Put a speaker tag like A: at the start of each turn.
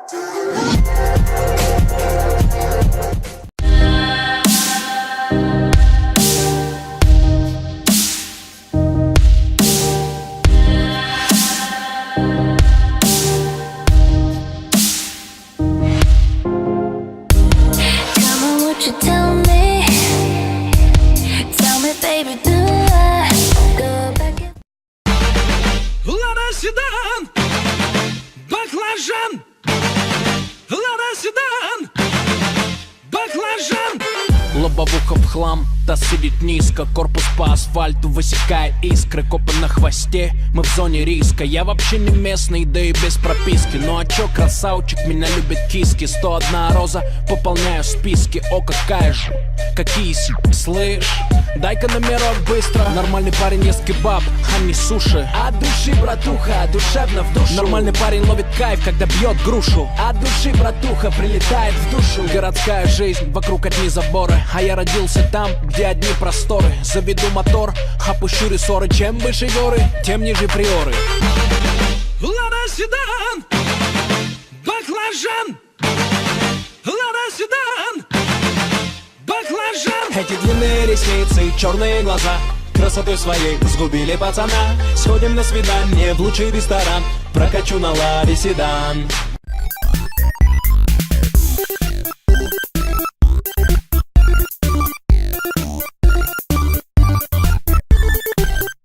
A: Лада седан, баклажан. Лада седан, баклажан.
B: Лобовуха в хлам, та сидит низко. Корпус по асфальту высекает искры. Копы на хвосте, мы в зоне риска. Я вообще не местный, да и без прописки. Ну а чё, красавчик, меня любят киски. 101 роза, пополняю списки. О, какая же, какие слышь, дай-ка номерок быстро. Нормальный парень ест кебаб, а не суши. От души, братуха, душевно в душу. Нормальный парень ловит кайф, когда бьет грушу. От души, братуха, прилетает в душу. Городская жизнь, вокруг одни заборы. А я родился там, где одни просторы. Заведу мотор, опущу рессоры. Чем выше горы, тем ниже приоры.
A: Лада седан, баклажан. Лада седан, баклажан.
B: Эти длинные ресницы и черные глаза красотой своей сгубили пацана. Сходим на свидание в лучший ресторан, прокачу на ладе седан.